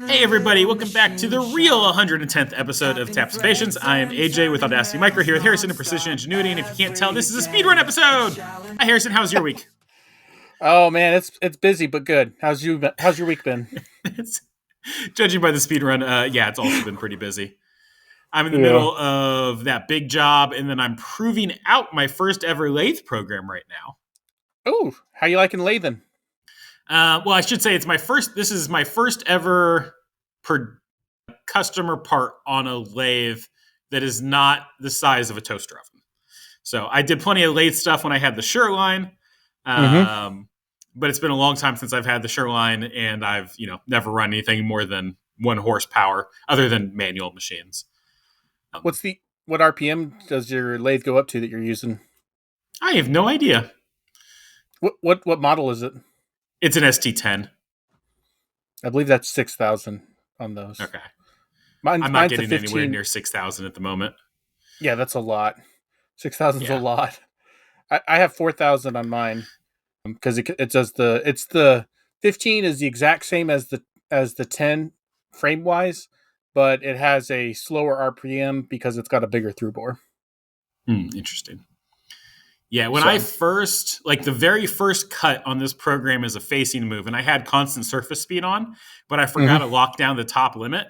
Hey everybody, welcome back to the real 110th episode of Taps Patience. I am AJ with Audacity Micro here with Harrison and Precision Ingenuity, and if you can't tell, this is a speedrun episode! Hi Harrison, how's your week? Oh man, it's busy but good. How's your week been? Judging by the speedrun, yeah, it's also been pretty busy. I'm in the Yeah. middle of that big job, and then I'm proving out my first ever lathe program right now. Oh, how you liking lathing? Well, I should say this is my first ever customer part on a lathe that is not the size of a toaster oven. So I did plenty of lathe stuff when I had the Sureline, Mm-hmm. but it's been a long time since I've had the Sureline, and I've never run anything more than 1 horsepower, other than manual machines. What RPM does your lathe go up to that you're using? I have no idea. What model is it? It's an ST10. I believe that's 6,000 on those. Okay, I'm not Mine's a getting anywhere 15. near 6,000 at the moment. Yeah, that's a lot. 6,000 is a Yeah. lot. I have 4,000 on mine because it does the 15 is the exact same as the 10 frame wise, but it has a slower RPM because it's got a bigger through bore. Interesting. Yeah, when So. I first, the very first cut on this program is a facing move, and I had constant surface speed on, but I forgot to lock down the top limit.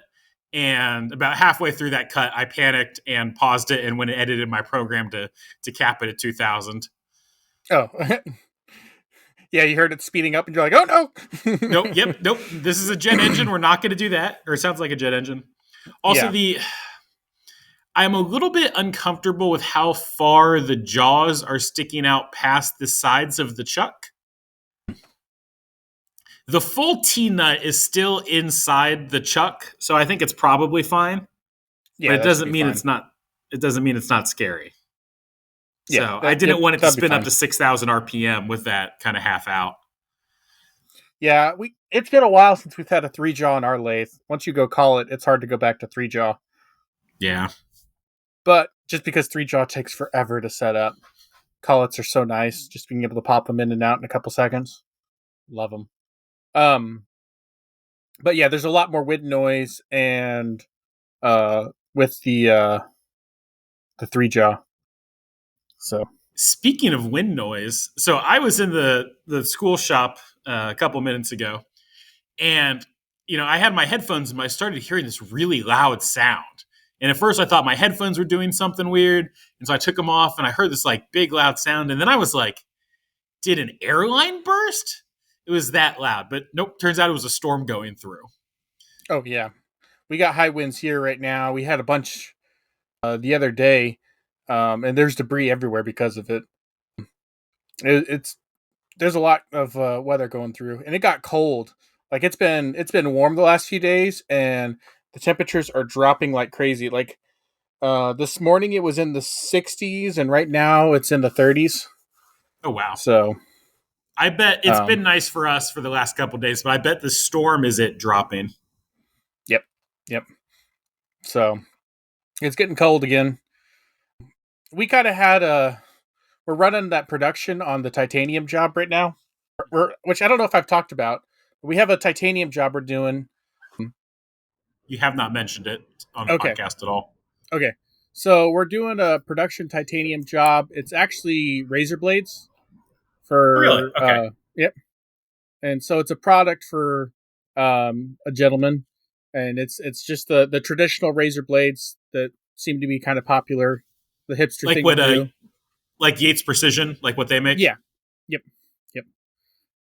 And about halfway through that cut, I panicked and paused it and went and edited my program to cap it at 2,000. Oh. Yeah, you heard it speeding up and you're like, oh no. Nope. This is a jet engine. We're not going to do that. Or it sounds like a jet engine. Also, I'm a little bit uncomfortable with how far the jaws are sticking out past the sides of the chuck. The full T-nut is still inside the chuck, so I think it's probably fine. Yeah, but it doesn't mean it's not. It doesn't mean it's not scary. So I didn't want it to spin up to 6,000 RPM with that kind of half out. Yeah, it's been a while since we've had a 3-jaw in our lathe. Once you go call it, it's hard to go back to 3-jaw. Yeah. But just because 3-jaw takes forever to set up, collets are so nice. Just being able to pop them in and out in a couple seconds. Love them. But yeah, there's a lot more wind noise and with the 3-jaw. So speaking of wind noise, so I was in the school shop a couple minutes ago, and I had my headphones and I started hearing this really loud sound. And at first I thought my headphones were doing something weird, and so I took them off and I heard this big loud sound, and then I was like, did an airline burst? It was that loud, but nope, turns out it was a storm going through. Oh yeah, we got high winds here right now. We had a bunch the other day, and there's debris everywhere because of it. There's a lot of weather going through, and it got cold. It's been warm the last few days, and the temperatures are dropping like crazy. This morning it was in the 60s, and right now it's in the 30s. Oh wow! So I bet it's been nice for us for the last couple of days, but I bet the storm is it dropping. Yep. So it's getting cold again. We kind of had we're running that production on the titanium job right now, which I don't know if I've talked about. We have a titanium job we're doing. You have not mentioned it on the podcast at all. Okay. So we're doing a production titanium job. It's actually razor blades for really? Okay. Yep. And so it's a product for a gentleman, and it's just the traditional razor blades that seem to be kind of popular. The hipster thing to do. Like Yates Precision, like what they make. Yeah. Yep.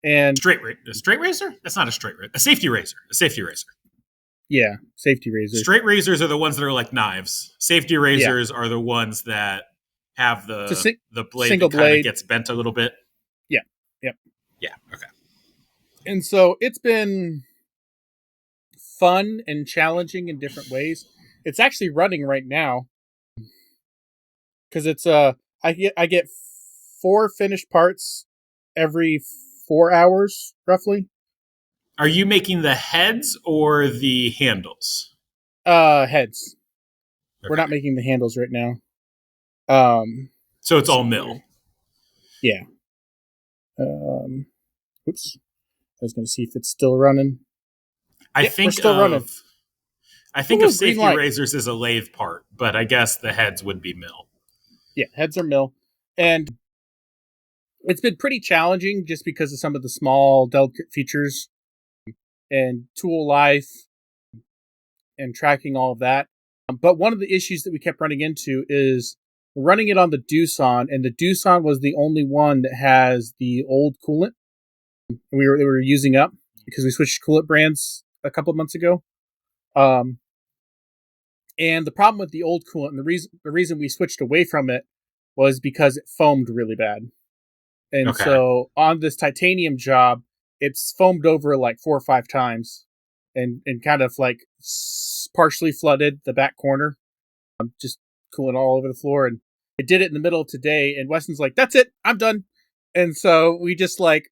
And straight razor? That's not a straight razor. A safety razor. Yeah, safety razors. Straight razors are the ones that are like knives. Safety razors are the ones that have the blade that kind of gets bent a little bit. Yeah. Yep. Yeah. Okay. And so it's been fun and challenging in different ways. It's actually running right now because it's I get 4 finished parts every 4 hours roughly. Are you making the heads or the handles? Heads. Okay. We're not making the handles right now. So it's all mill. Yeah. Oops. I was going to see if it's still running. I Yeah, we're think still running. of I think of Woo, green safety light. razors as a lathe part, but I guess the heads would be mill. Yeah, heads are mill. And it's been pretty challenging just because of some of the small, delicate features and tool life and tracking all of that. But one of the issues that we kept running into is running it on the Doosan, and the Doosan was the only one that has the old coolant we were using up because we switched coolant brands a couple of months ago. Um, and the problem with the old coolant, and the reason we switched away from it was because it foamed really bad. And Okay. so on this titanium job, it's foamed over like 4 or 5 times, and kind of like partially flooded the back corner, just cooling all over the floor. And it did it in the middle of today. And Weston's like, "That's it, I'm done." And so we just like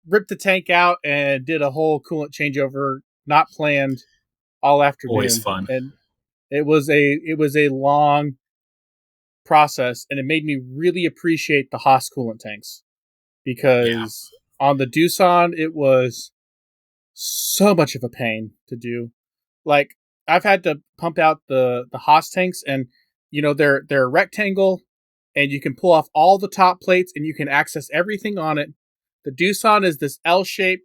ripped the tank out and did a whole coolant changeover, not planned, all Always afternoon. fun. And it was a long process, and it made me really appreciate the Haas coolant tanks Yeah. because on the Doosan it was so much of a pain to do. Like I've had to pump out the Haas tanks, and they're a rectangle, and you can pull off all the top plates, and you can access everything on it. The Doosan is this L shape.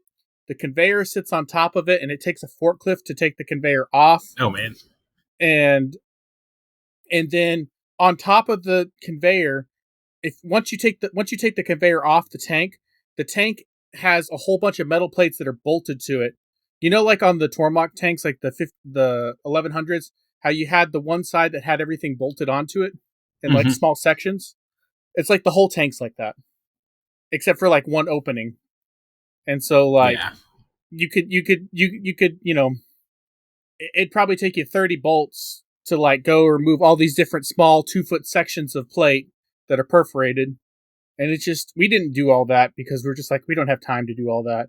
The conveyor sits on top of it, and it takes a forklift to take the conveyor off. Oh man. And then on top of the conveyor, if once you take the conveyor off the tank has a whole bunch of metal plates that are bolted to it. Like on the Tormach tanks, like the 1100s, how you had the one side that had everything bolted onto it in like Hmm. small sections. It's like the whole tank's like that, except for like one opening. And so like Yeah. you could it'd probably take you 30 bolts to like go remove all these different small 2-foot sections of plate that are perforated. And it's just, we didn't do all that because we're just like, we don't have time to do all that.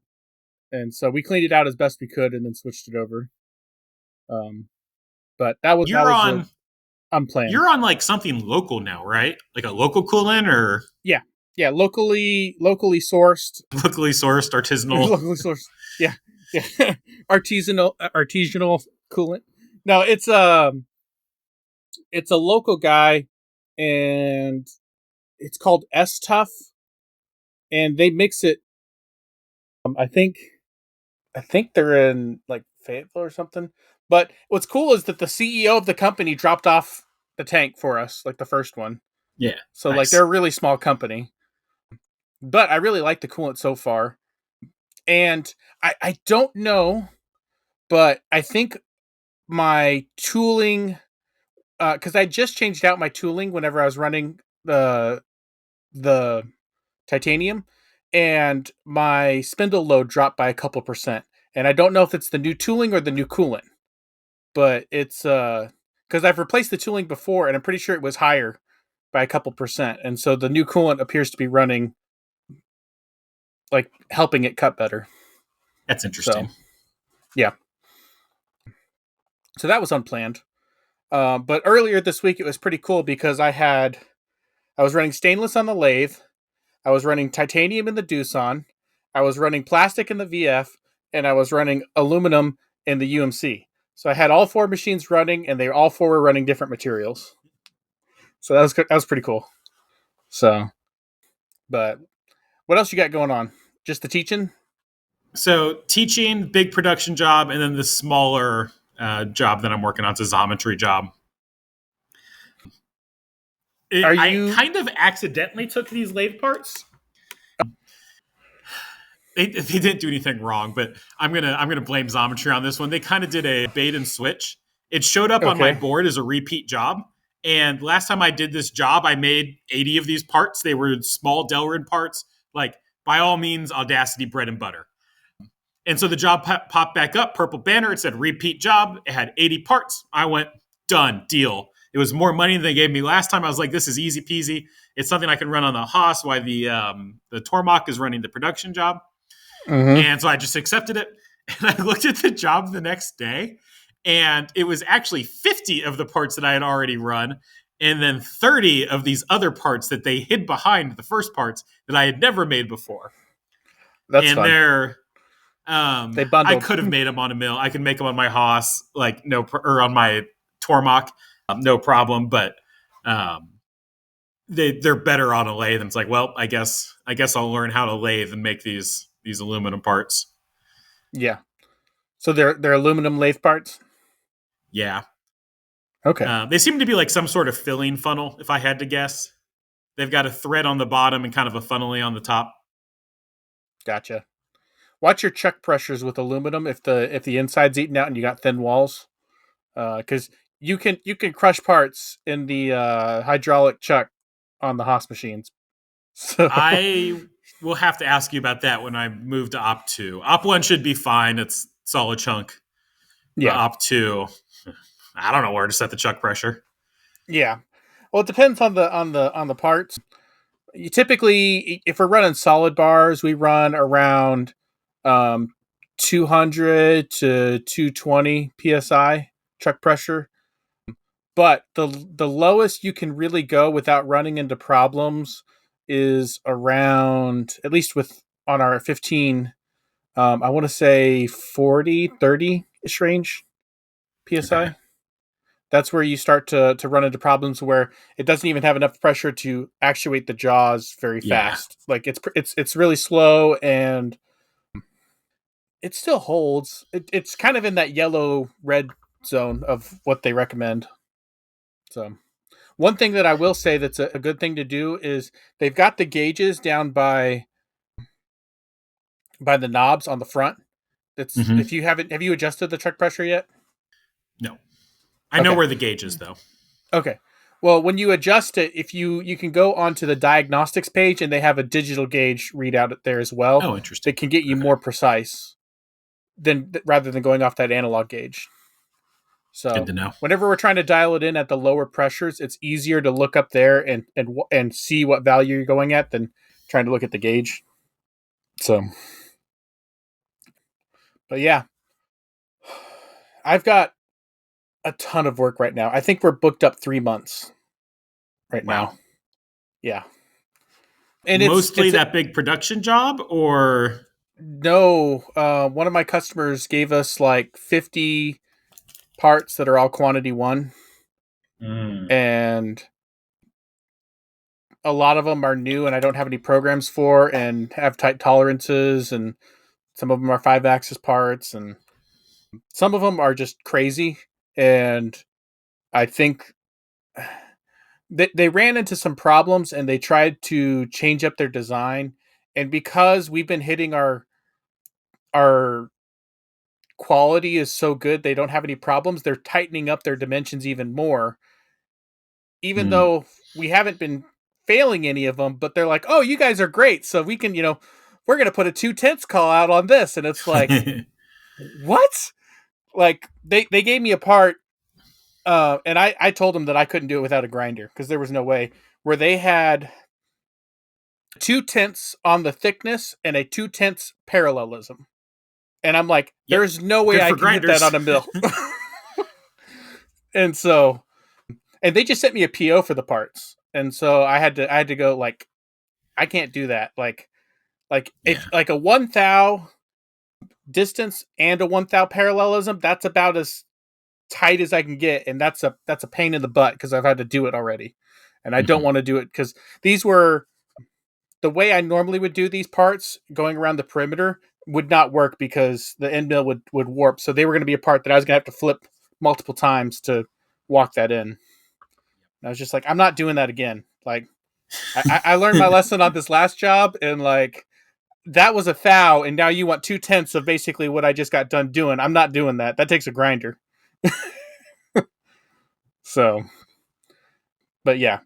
And so we cleaned it out as best we could and then switched it over. Um, but that You're was a on unplanned. you're on like something local now, right? Like a local coolant or Yeah. Yeah. Locally sourced, locally sourced artisanal. locally sourced. Yeah. Yeah. artisanal coolant. No, it's a local guy, and it's called S Tough, and they mix it. I think they're in like Fayetteville or something. But what's cool is that the CEO of the company dropped off the tank for us, like the first one. Yeah. So like they're Nice. a really small company. But I really like the coolant so far. And I don't know, but I think my tooling, because I just changed out my tooling whenever I was running the titanium, and my spindle load dropped by a couple percent. And I don't know if it's the new tooling or the new coolant, but it's because I've replaced the tooling before, and I'm pretty sure it was higher by a couple percent, and so the new coolant appears to be running, like helping it cut better. That's So interesting. yeah, so that was unplanned. But earlier this week it was pretty cool because I was running stainless on the lathe, I was running titanium in the Doosan, I was running plastic in the VF, and I was running aluminum in the UMC. So I had all 4 machines running, and they all 4 were running different materials. So that was pretty cool. So, but what else you got going on? Just the teaching? So teaching, big production job, and then the smaller job that I'm working on is a zometry job. Are I you kind of accidentally took these lathe parts. They didn't do anything wrong, but I'm gonna blame Xometry on this one. They kind of did a bait and switch. It showed up on my okay? board as a repeat job, and last time I did this job, I made 80 of these parts. They were small Delrin parts, like by all means, Audacity bread and butter. And so the job popped back up, purple banner. It said repeat job. It had 80 parts. I went, done, deal. It was more money than they gave me last time. I was like, this is easy peasy. It's something I can run on the Haas while the Tormach is running the production job. Mm-hmm. And so I just accepted it. And I looked at the job the next day, and it was actually 50 of the parts that I had already run, and then 30 of these other parts that they hid behind the first parts that I had never made before. That's And fun. They I bundled. could have made them on a mill. I could make them on my Haas, like or on my Tormach, no problem. But um, they're better on a lathe. And it's like, well, I guess I'll learn how to lathe and make these aluminum parts. Yeah. So they're aluminum lathe parts. Yeah, Okay. they seem to be like some sort of filling funnel. If I had to guess, they've got a thread on the bottom and kind of a funnelly on the top. Gotcha. Watch your chuck pressures with aluminum if the inside's eaten out and you got thin walls, because you can crush parts in the hydraulic chuck on the Haas machines. So I will have to ask you about that when I move to Op two. Op one should be fine; it's solid chunk. But yeah, Op two, I don't know where to set the chuck pressure. yeah. Well, it depends on the parts. You typically, if we're running solid bars, we run around um, 200 to 220 psi chuck pressure. But the lowest you can really go without running into problems is around, at least with on our 15, I want to say 40 30 ish range Okay. psi. That's where you start to run into problems where it doesn't even have enough pressure to actuate the jaws very Yeah. fast. Like it's really slow, and it still holds. It's kind of in that yellow red zone of what they recommend. So one thing that I will say that's a good thing to do is they've got the gauges down by the knobs on the front. It's Mm-hmm. if you haven't have you adjusted the truck pressure yet? No, I know Okay. where the gauge is though. Okay. Well, when you adjust it, if you can go onto the diagnostics page and they have a digital gauge readout there as well Oh, interesting. that can get you Okay, more precise than rather than going off that analog gauge. good So to know. whenever we're trying to dial it in at the lower pressures, it's easier to look up there and see what value you're going at than trying to look at the gauge. So, but yeah, I've got a ton of work right now. I think we're booked up 3 months right Wow. now. Yeah, and it's Mostly it's a, that big production job, or no. One of my customers gave us like 50 parts that are all quantity one, mm, and a lot of them are new, and I don't have any programs for, and have tight tolerances, and some of them are 5-axis parts, and some of them are just crazy. And I think they ran into some problems, and they tried to change up their design. And because we've been hitting our quality is so good, they don't have any problems. They're tightening up their dimensions even more, even mm. though we haven't been failing any of them. But they're like, "Oh, you guys are great, so we can, we're gonna put a 2/10 call out on this." And it's like, what? Like they gave me a part, and I told them that I couldn't do it without a grinder because there was no way. Where they had 2/10 on the thickness and a 2/10 parallelism, and I'm like, Yep, there's no way good I for can hit that grinders. on a mill. And so, and they just sent me a PO for the parts, and so I had to go like, I can't do that. Like if Yeah. like a 1 thou distance and a 1 thou parallelism, that's about as tight as I can get, and that's a pain in the butt because I've had to do it already, and I don't Mhm. want to do it because these were the way I normally would do these parts going around the perimeter would not work because the end mill would warp. So they were going to be a part that I was going to have to flip multiple times to walk that in. And I was just like, I'm not doing that again. Like I learned my lesson on this last job, and like that was a thou, and now you want 2/10 of basically what I just got done doing. I'm not doing that. That takes a grinder. So, but yeah.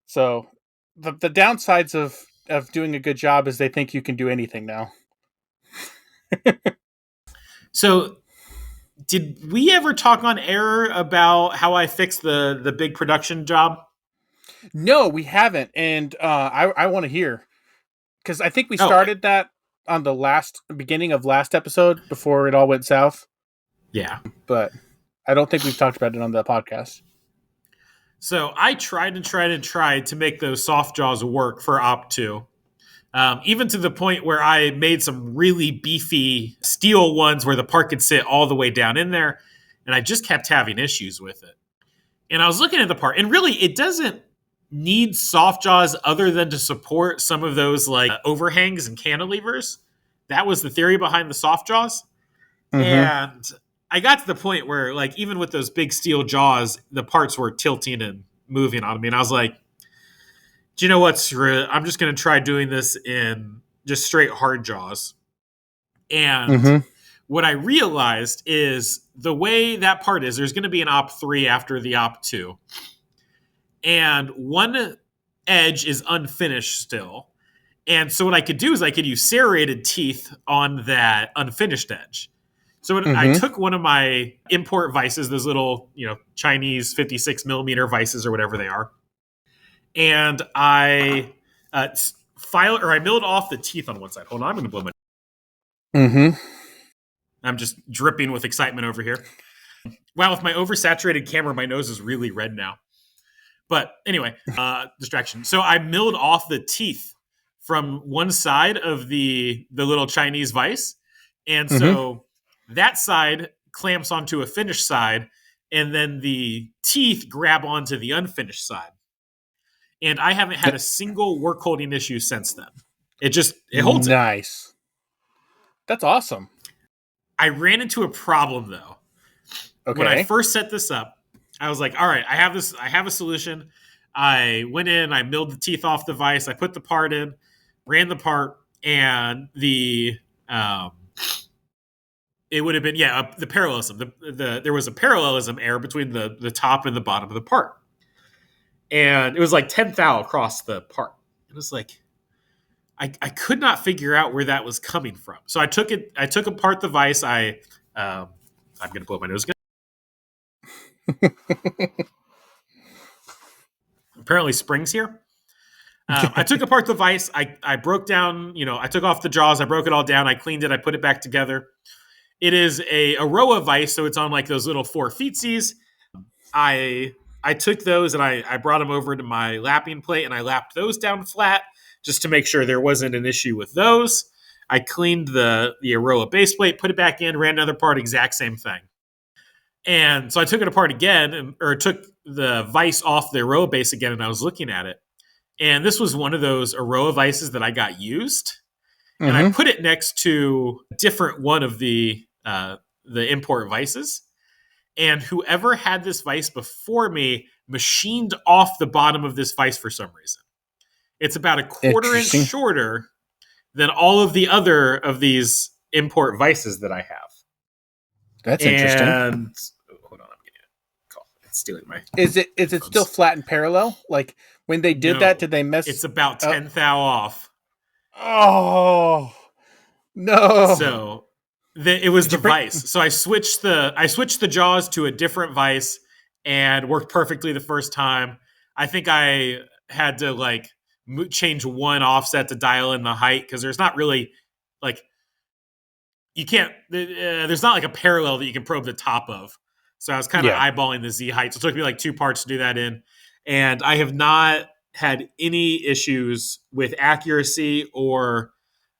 So the downsides of doing a good job is they think you can do anything now. So, did we ever talk on air about how I fixed the big production job? No, we haven't, and I want to hear because I think we Oh, started that on the last beginning of last episode before it all went south, yeah. but I don't think we've talked about it on the podcast. So I tried to make those soft jaws work for Op two. even to the point where I made some really beefy steel ones where the part could sit all the way down in there. And I just kept having issues with it. And I was looking at the part, and really, it doesn't need soft jaws other than to support some of those like overhangs and cantilevers. That was the theory behind the soft jaws. Mm-hmm. And I got to the point where, like, even with those big steel jaws, the parts were tilting and moving on me. And I was like, do you know what? Screw it. I'm just going to try doing this in just straight hard jaws. And Mm-hmm. what I realized is the way that part is, there's going to be an op 3 after the op 2. And one edge is unfinished still. And so what I could do is I could use serrated teeth on that unfinished edge. So I Mm-hmm. took one of my import vices, those little, Chinese 56 millimeter vices or whatever they are, and I I milled off the teeth on one side. Hold on, I'm going to blow my. Mm-hmm. I'm just dripping with excitement over here. Wow, with my oversaturated camera, my nose is really red now. But anyway, distraction. So I milled off the teeth from one side of the little Chinese vise, and Mm-hmm. so that side clamps onto a finished side, and then the teeth grab onto the unfinished side. And I haven't had a single work holding issue since then. It holds it. Nice. That's awesome. I ran into a problem though. When I Okay. first set this up, I was like, all right, I have a solution. I went in, I milled the teeth off the vise, I put the part in, ran the part, and it would have been the parallelism. There was a parallelism error between the top and the bottom of the part, and it was like 10 thou across the part. It was like I could not figure out where that was coming from. So I took apart the vise. I'm gonna blow my nose again. Apparently springs here. I took apart the vise. I broke down, I took off the jaws. I broke it all down. I cleaned it. I put it back together. It is a Aroa vise, so it's on like those little 4 feetsies. I took those and I brought them over to my lapping plate and I lapped those down flat just to make sure there wasn't an issue with those. I cleaned the Aroa base plate, put it back in, ran another part, exact same thing. And so I took it apart again, or took the vise off the Aroa base again, and I was looking at it. And this was one of those Aroa vices that I got used. And I Mm-hmm. put it next to a different one of the import vices. And whoever had this vice before me machined off the bottom of this vice for some reason. It's about a quarter inch Interesting. shorter than all of the other of these import vices that I have. That's interesting. And hold on, I'm getting a call. It's stealing my Is it still headphones. flat and parallel? Like when they did that, No, did they it's mess about up? 10 thou off. Oh no! So it was Did the you bring? vice. So I switched the jaws to a different vice and worked perfectly the first time. I think I had to like change one offset to dial in the height because there's not really like you can't there's not like a parallel that you can probe the top of. So I was kind of Yeah. eyeballing the Z height. So it took me like 2 parts to do that in, and I have not had any issues with accuracy or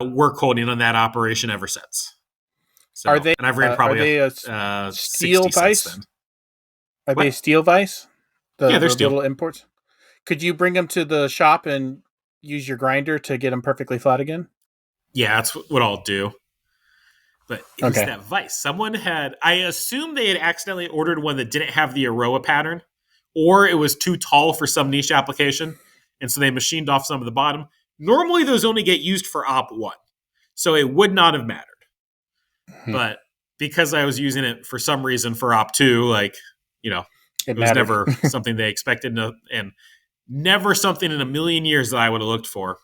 work holding on that operation ever since. Are So, they and I've ran are probably they a 60 steel since vice? then. Are they What? steel vice? Yeah, they're The steel. little imports. Could you bring them to the shop and use your grinder to get them perfectly flat again? Yeah, that's what I'll do. But it was Okay. that vice. I assume they had accidentally ordered one that didn't have the Aroa pattern, or it was too tall for some niche application. And so they machined off some of the bottom. Normally, those only get used for op 1. So it would not have mattered. Hmm. But because I was using it for some reason for op 2, like, It it was mattered. never something they expected, and never something in a million years that I would have looked for.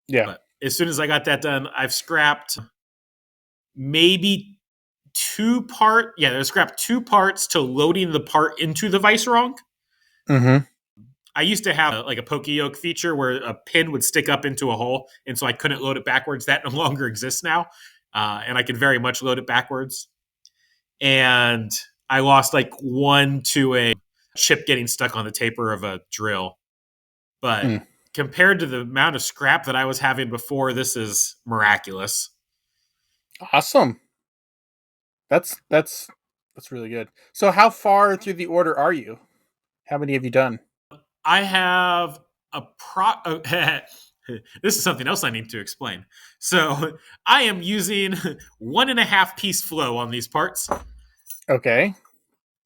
Yeah. But as soon as I got that done, I've scrapped maybe there's scrapped 2 parts to loading the part into the vice wrong. Mm-hmm. I used to have like a pokey yoke feature where a pin would stick up into a hole, and so I couldn't load it backwards. That no longer exists now, and I can very much load it backwards. And I lost like one to a chip getting stuck on the taper of a drill. But Mm. compared to the amount of scrap that I was having before, this is miraculous. Awesome. That's really good. So how far through the order are you? How many have you done? I have a this is something else I need to explain. So I am using 1.5 piece flow on these parts. Okay.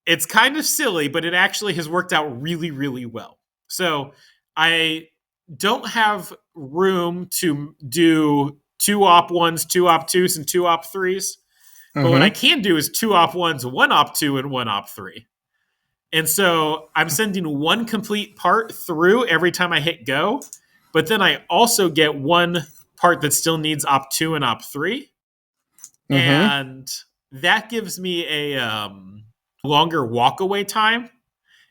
It's kind of silly, but it actually has worked out really, really well. So I don't have room to do two op ones, two op twos, and two op threes. But what I Mm-hmm. can do is two op ones, one op two, and one op three. And so I'm sending one complete part through every time I hit go. But then I also get one part that still needs op two and op three. Mm-hmm. And that gives me a longer walk away time.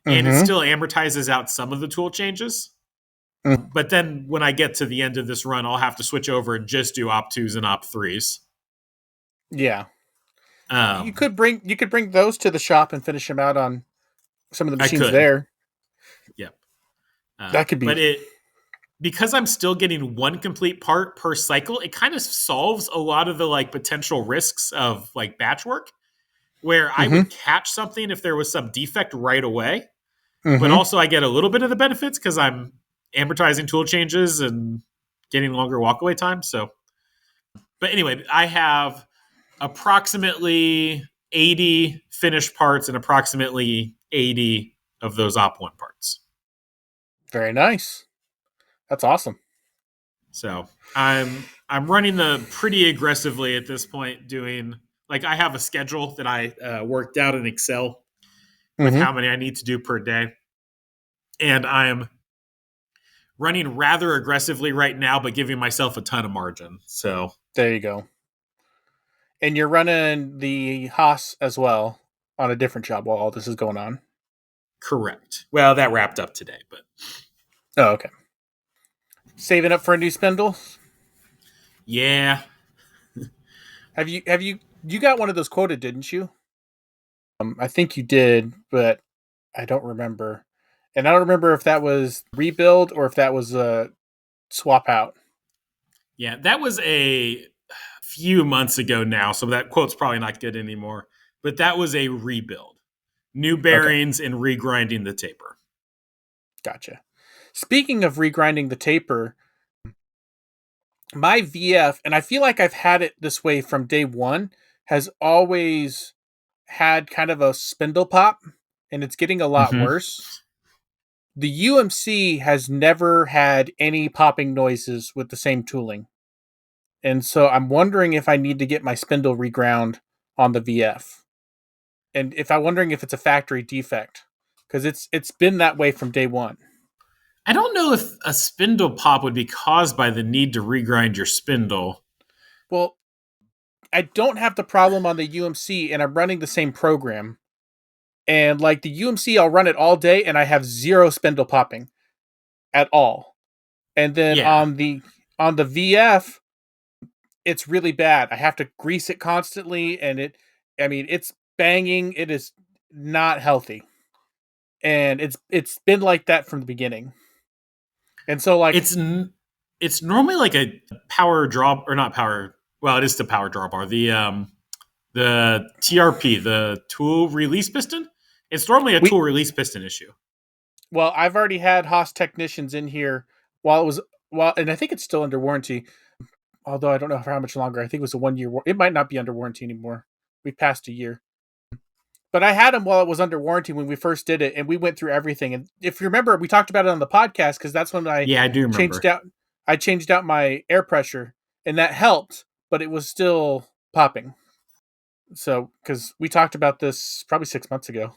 And it Mm-hmm. still amortizes out some of the tool changes. Mm. But then when I get to the end of this run, I'll have to switch over and just do op twos and op threes. Yeah. You Um, could bring those to the shop and finish them out on some of the I machines could, there. yep. That could But be. it because I'm still getting one complete part per cycle, it kind of solves a lot of the like potential risks of like batch work, where I Mm-hmm. would catch something if there was some defect right away, but Mm-hmm. also I get a little bit of the benefits because I'm amortizing tool changes and getting longer walkaway time. So, but anyway, I have approximately 80 finished parts and approximately 80 of those op one parts. Very nice. That's awesome. So I'm running the pretty aggressively at this point. Doing like I have a schedule that I worked out in Excel with Mm-hmm. how many I need to do per day, and I'm running rather aggressively right now, but giving myself a ton of margin. So There you go. And you're running the Haas as well on a different job while all this is going on. correct. Well, that wrapped up today, but Oh, okay. Saving up for a new spindle? yeah, You got one of those quoted, didn't you? I think you did, but I don't remember. And I don't remember if that was rebuild or if that was a swap out. yeah, that was a few months ago now, so that quote's probably not good anymore. But that was a rebuild, new Okay, bearings and regrinding the taper. gotcha. Speaking of regrinding the taper, my VF, and I feel like I've had it this way from day one, has always had kind of a spindle pop, and it's getting a lot Mm-hmm. worse. The UMC has never had any popping noises with the same tooling. And so I'm wondering if I need to get my spindle reground on the VF. And if I'm wondering if it's a factory defect because it's been that way from day one. I don't know if a spindle pop would be caused by the need to regrind your spindle. Well, I don't have the problem on the UMC and I'm running the same program. And like the UMC, I'll run it all day and I have zero spindle popping at all. And then Yeah, on the VF, it's really bad. I have to grease it constantly and it's banging. It is not healthy. And it's been like that from the beginning. And so like it's normally like a power draw or not power. Well, it is the power drawbar. The TRP, the tool release piston. It's normally a we tool release piston issue. well, I've already had Haas technicians in here while it was and I think it's still under warranty. Although I don't know for how much longer. I think it was a 1 year. It might not be under warranty anymore. We passed a year. But I had them while it was under warranty when we first did it, and we went through everything. And if you remember, we talked about it on the podcast because that's when Yeah, I do changed remember. out. I changed out my air pressure, and that helped, but it was still popping. So because we talked about this probably 6 months ago,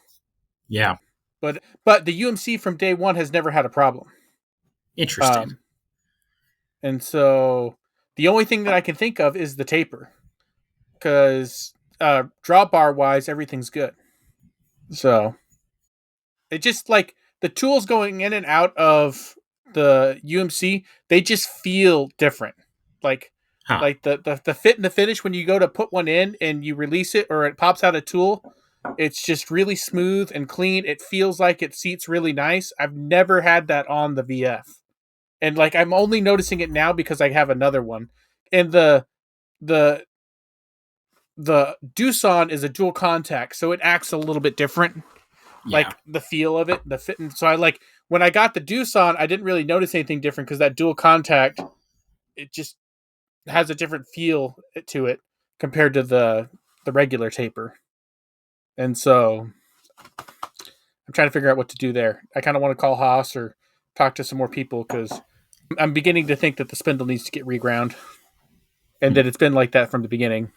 Yeah, but the UMC from day one has never had a problem. interesting. Um, and so the only thing that I can think of is the taper because drawbar wise, everything's good. So it just like the tools going in and out of the UMC, they just feel different. Like Huh. the fit and the finish when you go to put one in and you release it or it pops out a tool, it's just really smooth and clean. It feels like it seats really nice. I've never had that on the VF. And like I'm only noticing it now because I have another one. And the the Doosan is a dual contact, so it acts a little bit different. Yeah. Like the feel of it, the fit. And so I like when I got the Doosan, I didn't really notice anything different because that dual contact, it just has a different feel to it compared to the regular taper. And so I'm trying to figure out what to do there. I kind of want to call Haas or talk to some more people because I'm beginning to think that the spindle needs to get reground and Hmm. that it's been like that from the beginning.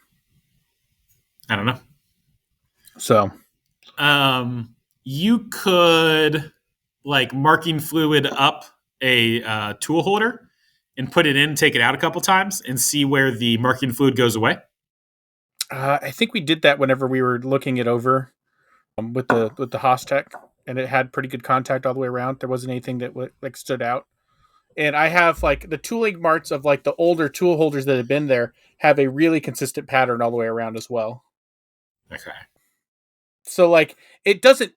I don't know. So You could like marking fluid up a tool holder and put it in, take it out a couple times, and see where the marking fluid goes away. I think we did that whenever we were looking it over with the Haas Tech, and it had pretty good contact all the way around. There wasn't anything that like stood out. And I have like the tooling marks of like the older tool holders that have been there have a really consistent pattern all the way around as well. Okay. So it doesn't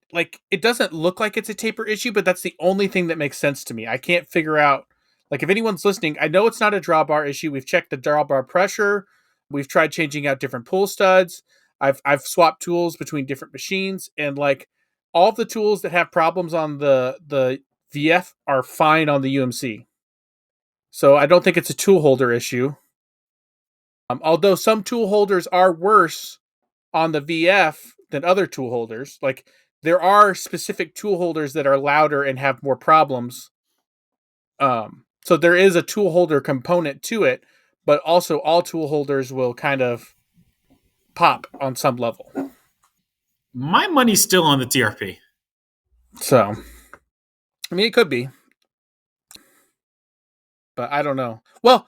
look like it's a taper issue, but that's the only thing that makes sense to me. I can't figure out like if anyone's listening, I know it's not a drawbar issue. We've checked the drawbar pressure. We've tried changing out different pull studs. I've swapped tools between different machines and like all of the tools that have problems on the VF are fine on the UMC. So I don't think it's a tool holder issue. Although some tool holders are worse on the VF than other tool holders. Like there are specific tool holders that are louder and have more problems. So there is a tool holder component to it, but also all tool holders will kind of pop on some level. My money's still on the TRP. So I mean, it could be, but I don't know. Well,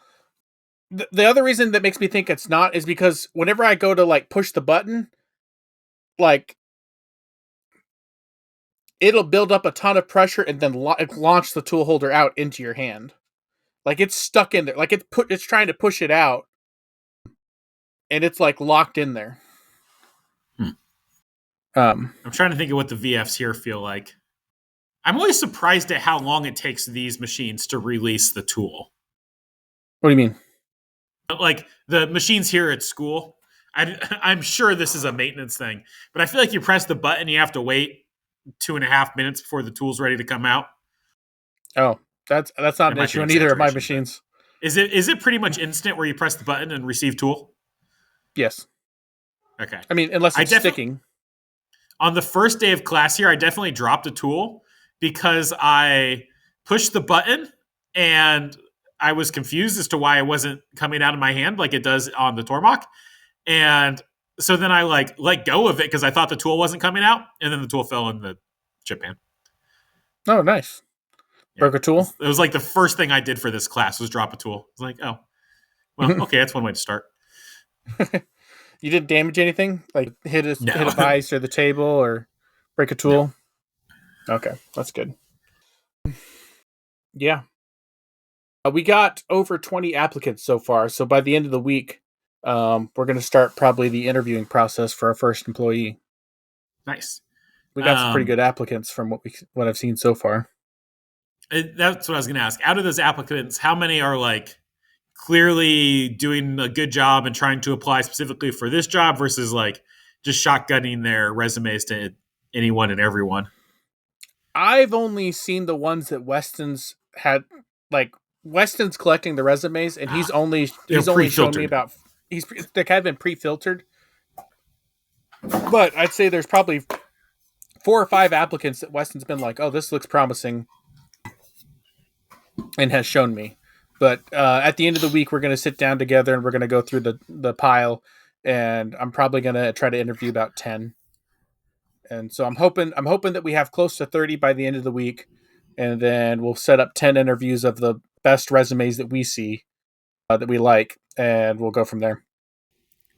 the other reason that makes me think it's not is because whenever I go to like push the button, like it'll build up a ton of pressure and then launch the tool holder out into your hand. Like it's stuck in there. Like it's trying to push it out and it's like locked in there. Hmm. Um I'm trying to think of what the VFs here feel like. I'm always surprised at how long it takes these machines to release the tool. what do you mean? Like the machines here at school, I'm sure this is a maintenance thing, but I feel like you press the button, you have to wait 2.5 minutes before the tool's ready to come out. Oh, that's not It an might be issue an on either of my exaggeration, but machines. is it pretty much instant where you press the button and receive tool? Yes. Okay. I mean, unless I it's definitely sticking. On the first day of class here, I definitely dropped a tool because I pushed the button and I was confused as to why it wasn't coming out of my hand like it does on the Tormach. And so then I like let go of it because I thought the tool wasn't coming out, and then the tool fell in the chip pan. Oh, nice. Yeah, Broke a tool. it was like the first thing I did for this class was drop a tool. I was like, oh, well, okay, that's one way to start. You didn't damage anything? Like hit a No, vise or the table or break a no. tool? Okay, that's good. Yeah. We got over 20 applicants so far, so by the end of the week, we're going to start probably the interviewing process for our first employee. Nice. We got some pretty Um, good applicants from what I've seen so far. that's what I was going to ask. Out of those applicants, how many are like clearly doing a good job and trying to apply specifically for this job versus like just shotgunning their resumes to anyone and everyone? I've only seen the ones that Weston's had. Like Weston's collecting the resumes, and he's Ah, only they're he's only shown me pre-filtered. about they're kind of been pre-filtered. But I'd say there's probably 4 or 5 applicants that Weston's been like, "Oh, this looks promising," and has shown me. But at the end of the week, we're going to sit down together and we're going to go through the pile, and I'm probably going to try to interview about 10. And so I'm hoping that we have close to 30 by the end of the week, and then we'll set up 10 interviews of the best resumes that we see that we like, and we'll go from there.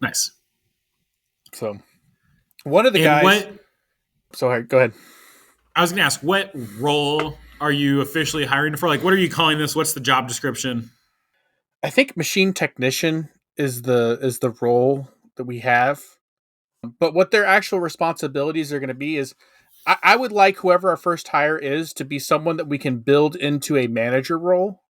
Nice. So one of the And guys. what So go ahead. I was going to ask, what role are you officially hiring for? Like, what are you calling this? What's the job description? I think machine technician is the role that we have. But what their actual responsibilities are going to be is I would like whoever our first hire is to be someone that we can build into a manager role.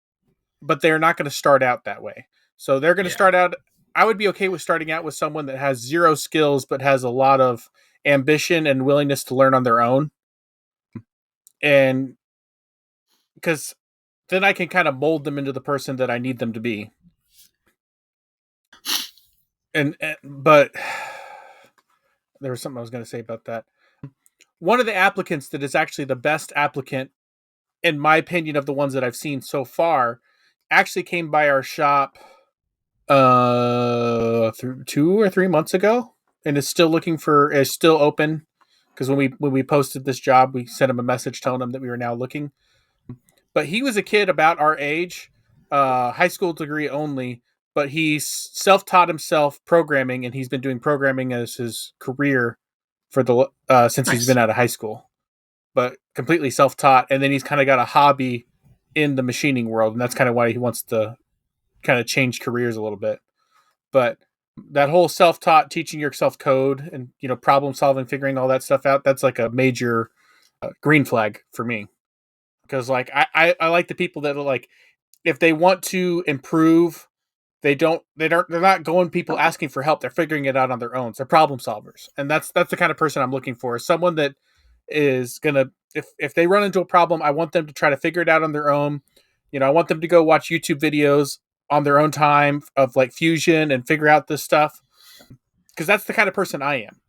but they're not going to start out that way. So they're going to Yeah. start out. I would be okay with starting out with someone that has zero skills but has a lot of ambition and willingness to learn on their own, and because then I can kind of mold them into the person that I need them to be. And but there was something I was going to say about that. One of the applicants that is actually the best applicant, in my opinion, of the ones that I've seen so far, actually came by our shop through 2 or 3 months ago, and is still open, because when we posted this job, we sent him a message telling him that we were now looking. But he was a kid about our age, high school degree only, but he's self-taught himself programming, and he's been doing programming as his career for the since he's been Nice. out of high school, but completely self-taught. And then he's kind of got a hobby in the machining world, and that's kind of why he wants to kind of change careers a little bit. But that whole self-taught, teaching yourself code and problem solving, figuring all that stuff out, that's like a major green flag for me. Because like I like the people that are like, if they want to improve, they're not going people asking for help, they're figuring it out on their own. So they're problem solvers, and that's the kind of person I'm looking for. Someone that is gonna, if they run into a problem, I want them to try to figure it out on their own. I want them to go watch YouTube videos on their own time of like fusion and figure out this stuff, because that's the kind of person I am.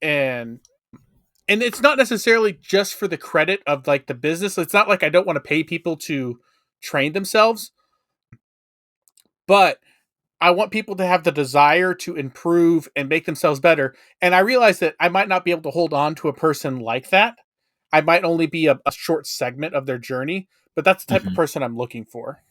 And and it's not necessarily just for the credit of like the business. It's not like I don't want to pay people to train themselves, but I want people to have the desire to improve and make themselves better. And I realize that I might not be able to hold on to a person like that. I might only be a short segment of their journey, but that's the type of Hmm. person I'm looking for.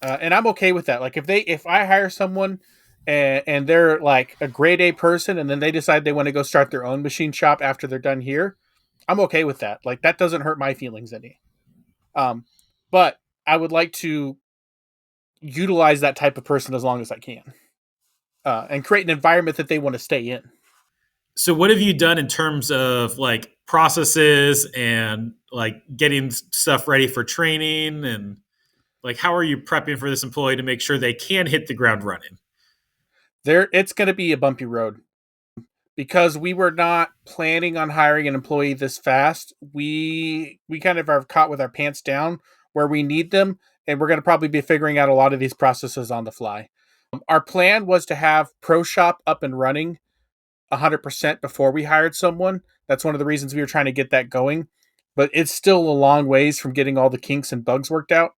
And I'm okay with that. Like if I hire someone and they're like a grade A person, and then they decide they want to go start their own machine shop after they're done here, I'm okay with that. Like that doesn't hurt my feelings any. Um, but I would like to utilize that type of person as long as I can, and create an environment that they want to stay in. So what have you done in terms of like processes and like getting stuff ready for training, and like how are you prepping for this employee to make sure they can hit the ground running? It's going to be a bumpy road, because we were not planning on hiring an employee this fast. We kind of are caught with our pants down where we need them, and we're going to probably be figuring out a lot of these processes on the fly. Our plan was to have Pro Shop up and running 100% before we hired someone. That's one of the reasons we were trying to get that going, but it's still a long ways from getting all the kinks and bugs worked out.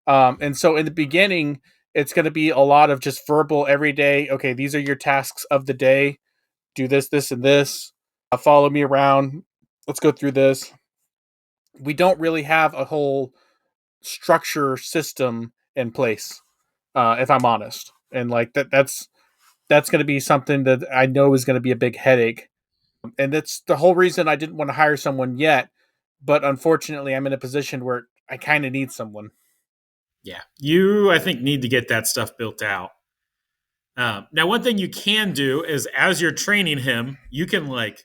And so in the beginning, it's going to be a lot of just verbal every day. Okay, these are your tasks of the day. Do this, this, and this. Follow me around. Let's go through this. We don't really have a whole structure system in place, if I'm honest. And like that's going to be something that I know is going to be a big headache. And that's the whole reason I didn't want to hire someone yet. But unfortunately, I'm in a position where I kind of need someone. Yeah, you I think need to get that stuff built out. Now, one thing you can do is as you're training him, you can like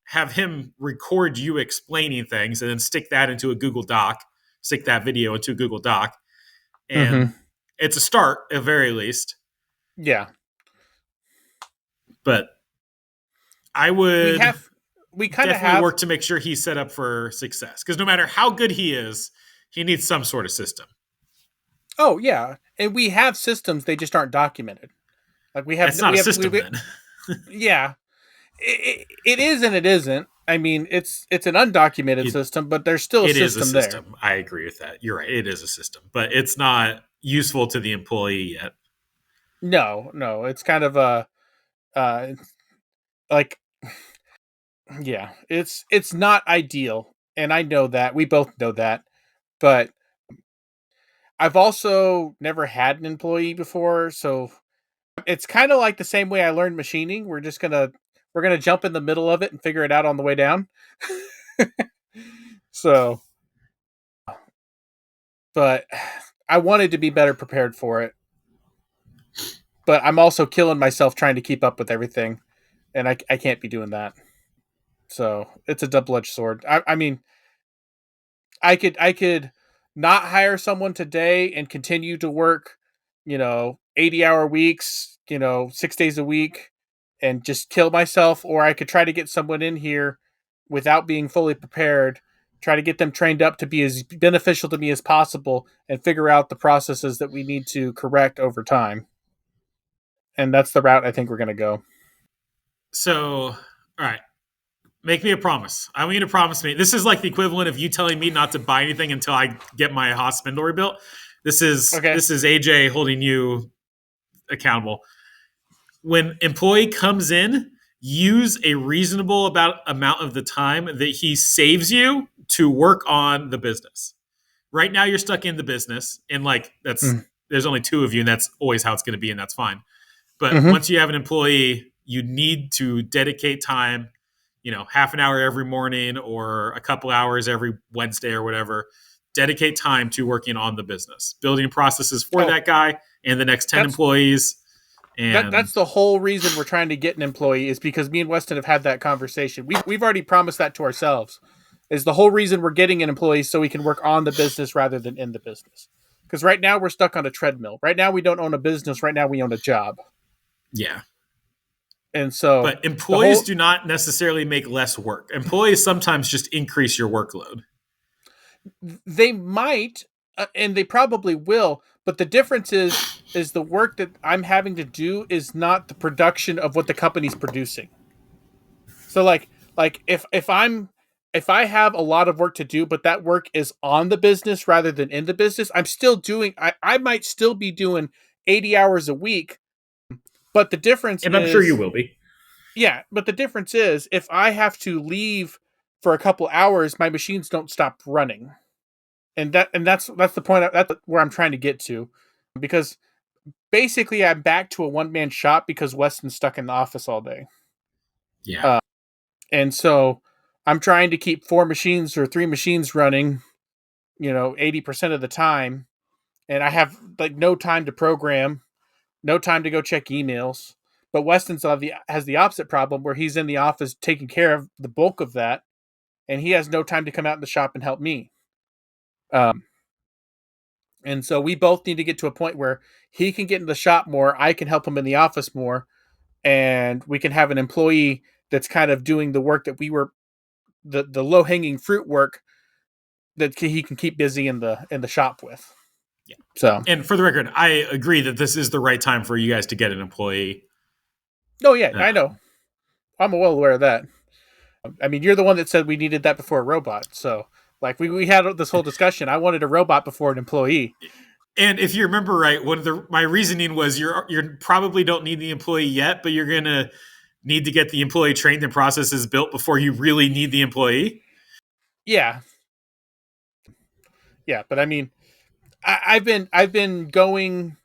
have him record you explaining things and then stick that into a Google Doc, stick that video into a Google Doc, and Mm-hmm. it's a start at very least. Yeah, But I we would have, we kind of definitely have. work to make sure he's set up for success because no matter how good he is, he needs some sort of system. Oh yeah, and we have systems. They just aren't documented. Like That's not a system then. yeah, it is and it isn't. I mean, it's an undocumented it, system, but there's still a it is a system there. system. I agree with that. You're right. It is a system, but it's not useful to the employee yet. No, no, it's kind of a uh, like yeah, it's not ideal, and I know that. We both know that, but I've also never had an employee before, so it's kind of like the same way I learned machining. We're gonna jump in the middle of it and figure it out on the way down. So, but I wanted to be better prepared for it. But I'm also killing myself trying to keep up with everything, and I can't be doing that. So it's a double edged sword. I mean, I could not hire someone today and continue to work, 80-hour weeks, 6 days a week, and just kill myself, or I could try to get someone in here without being fully prepared, try to get them trained up to be as beneficial to me as possible, and figure out the processes that we need to correct over time. And that's the route I think we're going to go. So, all right, make me a promise. I want you to promise me. This is like the equivalent of you telling me not to buy anything until I get my Haas spindle rebuilt. This is Okay. this is AJ holding you accountable. When employee comes in, use a reasonable amount of the time that he saves you to work on the business. Right now, you're stuck in the business, and like Mm. there's only two of you, and that's always how it's going to be, and that's fine. But Mm-hmm. once you have an employee, you need to dedicate time, half an hour every morning or a couple hours every Wednesday or whatever. Dedicate time to working on the business, building processes for Oh, that guy and the next 10 that's employees. that's And the whole reason we're trying to get an employee, is because me and Weston have had that conversation. We've already promised that to ourselves. Is the whole reason we're getting an employee, so we can work on the business rather than in the business. Because right now we're stuck on a treadmill. Right now we don't own a business. Right now we own a job. yeah, And so but the employees whole do not necessarily make less work. Employees sometimes just increase your workload. they might, and they probably will, but the difference is the work that I'm having to do is not the production of what the company's producing. So like if I have a lot of work to do, but that work is on the business rather than in the business, I might still be doing 80 hours a week, but the difference And I'm sure you is, will be. yeah, but the difference is, if I have to leave for a couple hours, my machines don't stop running. And that's the point, that's where I'm trying to get to, because basically I'm back to a one-man shop because Weston's stuck in the office all day. Yeah. Uh, and so I'm trying to keep four machines or three machines running, 80% of the time, and I have like no time to program, no time to go check emails. But Weston's has the opposite problem, where he's in the office taking care of the bulk of that, and he has no time to come out in the shop and help me. Um, and so we both need to get to a point where he can get in the shop more, I can help him in the office more, and we can have an employee that's kind of doing the work that we were, the low hanging fruit work that he can keep busy in the shop with. Yeah. So, And for the record, I agree that this is the right time for you guys to get an employee. oh yeah, I Uh, know. I'm well aware of that. I mean, you're the one that said we needed that before a robot. So, like, we had this whole discussion. I wanted a robot before an employee. and if you remember right, one of my reasoning was you probably don't need the employee yet, but you're gonna need to get the employee trained and processes built before you really need the employee. Yeah, yeah. But I mean, I've been going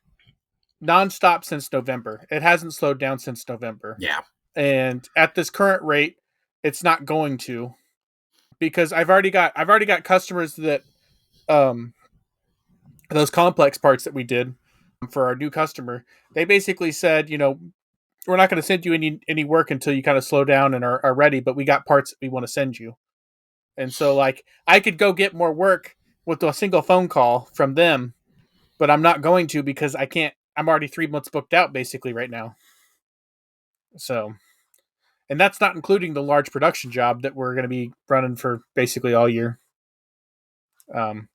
nonstop since November. It hasn't slowed down since November, Yeah. and at this current rate, it's not going to, because I've already got customers that, um those complex parts that we did for our new customer. They basically said, we're not going to send you any work until you kind of slow down and are ready, but we got parts that we want to send you. And so, like, I could go get more work with a single phone call from them, but I'm not going to, because I can't. I'm already 3 months booked out basically right now. So, and that's not including the large production job that we're going to be running for basically all year.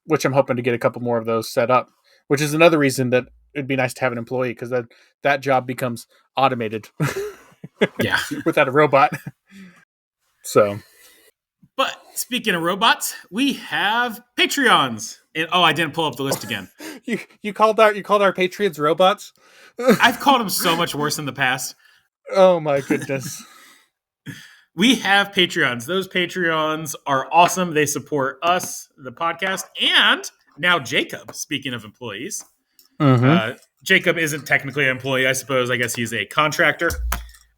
Which I'm hoping to get a couple more of those set up. Which is another reason that it'd be nice to have an employee, because that job becomes automated Yeah. without a robot. So, But speaking of robots, we have Patreons. And oh, I didn't pull up the list again. you called our Patriots robots? I've called them so much worse in the past. Oh my goodness. We have Patreons. Those Patreons are awesome. They support us, the podcast, and now Jacob. Speaking of employees, Mm-hmm. Jacob isn't technically an employee, I suppose. I guess he's a contractor.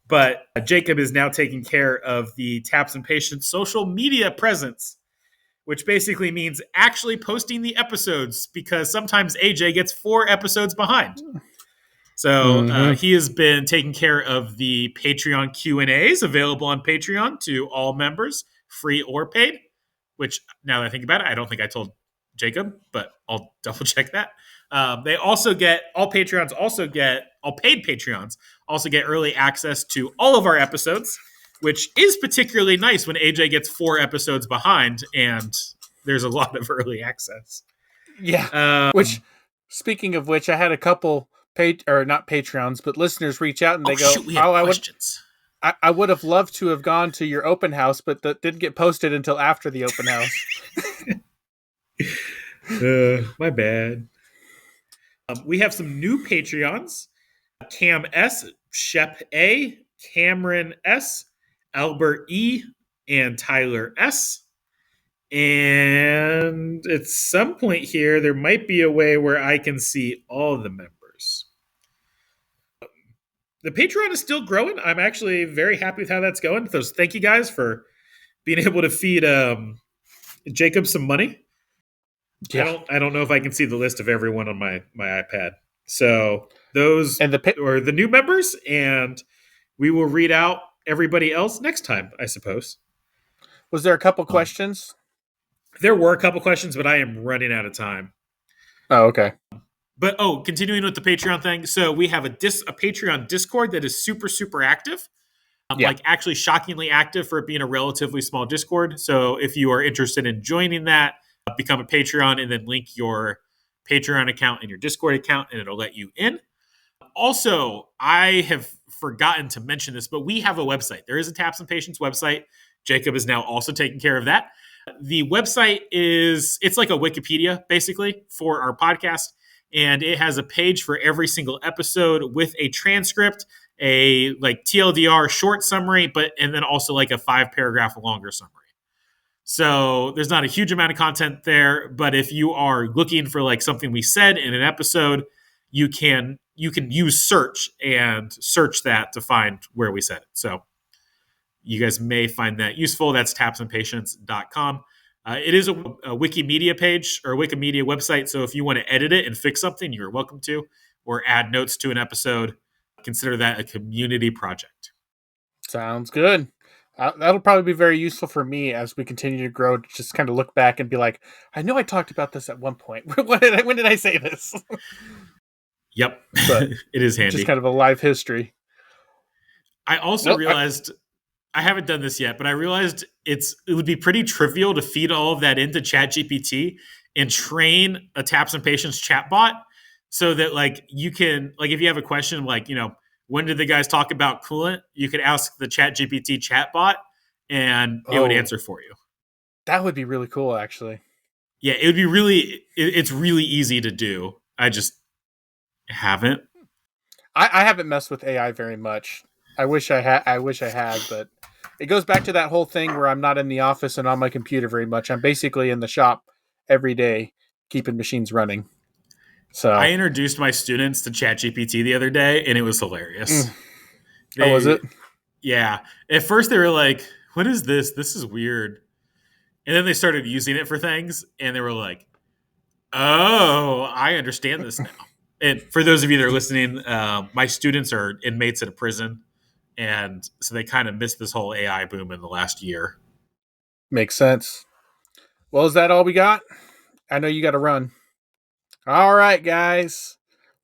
But Jacob is now taking care of the Taps and Patients social media presence, which basically means actually posting the episodes, because sometimes AJ gets 4 episodes behind. So Mm-hmm. he has been taking care of the Patreon Q&As available on Patreon to all members, free or paid. Which, now that I think about it, I don't think I told Jacob, but I'll double check that. They also get all paid Patreons also get early access to all of our episodes, which is particularly nice when AJ gets 4 episodes behind and there's a lot of early access. Yeah. Which, speaking of which, I had a couple or not Patreons, but listeners reach out and they go, shoot, we had questions. I would have loved to have gone to your open house, but that didn't get posted until after the open house. My bad. We have some new Patreons. Cam S, Shep A, Cameron S, Albert E, and Tyler S. And at some point here, there might be a way where I can see all the members. The Patreon is still growing. I'm actually very happy with how that's going. So thank you guys for being able to feed Jacob some money. Yeah. I don't know if I can see the list of everyone on my iPad. So those are the new members, and we will read out everybody else next time, I suppose. Was there a couple questions? There were a couple questions, but I am running out of time. Oh, okay. But continuing with the Patreon thing, so we have a Patreon Discord that is super, super active. Like actually shockingly active for it being a relatively small Discord. So if you are interested in joining that, become a Patreon and then link your Patreon account and your Discord account, and it'll let you in. Also, I have forgotten to mention this, but we have a website. There is a Taps and Patience website. Jacob is now also taking care of that. The website it's like a Wikipedia, basically, for our podcast. And it has a page for every single episode with a transcript, a like TLDR short summary, and then also like a 5-paragraph longer summary. So there's not a huge amount of content there, but if you are looking for like something we said in an episode, you can use search and search that to find where we said it. So you guys may find that useful. That's tapsandpatience.com. It is a Wikimedia page or a Wikimedia website, so if you want to edit it and fix something, you're welcome to, or add notes to an episode. Consider that a community project. Sounds good. That'll probably be very useful for me as we continue to grow, to just kind of look back and be like, I know I talked about this at one point. When did I say this? Yep. But it is handy. Just kind of a live history. I also realized... I haven't done this yet, but I realized it would be pretty trivial to feed all of that into ChatGPT and train a Taps and Patience chatbot so that like you can, like if you have a question like, when did the guys talk about coolant? You could ask the ChatGPT chatbot and it would answer for you. That would be really cool, actually. Yeah, it would be it's really easy to do. I just haven't. I haven't messed with AI very much. I wish I had, but it goes back to that whole thing where I'm not in the office and on my computer very much. I'm basically in the shop every day, keeping machines running. So I introduced my students to ChatGPT the other day, and it was hilarious. Was it? Yeah. At first, they were like, "What is this? This is weird." And then they started using it for things, and they were like, "Oh, I understand this now." And for those of you that are listening, my students are inmates at a prison. And so they kind of missed this whole AI boom in the last year. Makes sense. Well, is that all we got? I know you got to run. All right, guys.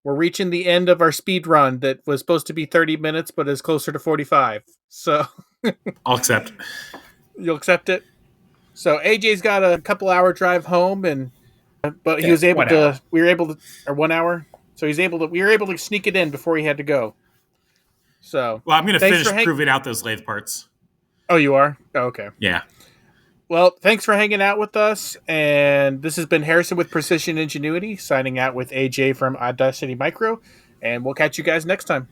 We're reaching the end of our speed run that was supposed to be 30 minutes, but is closer to 45. So I'll accept. You'll accept it? So AJ's got a couple-hour drive home, but he was able to. We were able to, or 1 hour. So we were able to sneak it in before he had to go. So, well, I'm going to finish proving out those lathe parts. Oh, you are? Oh, okay. Yeah. Well, thanks for hanging out with us. And this has been Harrison with Precision Ingenuity, signing out with AJ from Audacity Micro. And we'll catch you guys next time.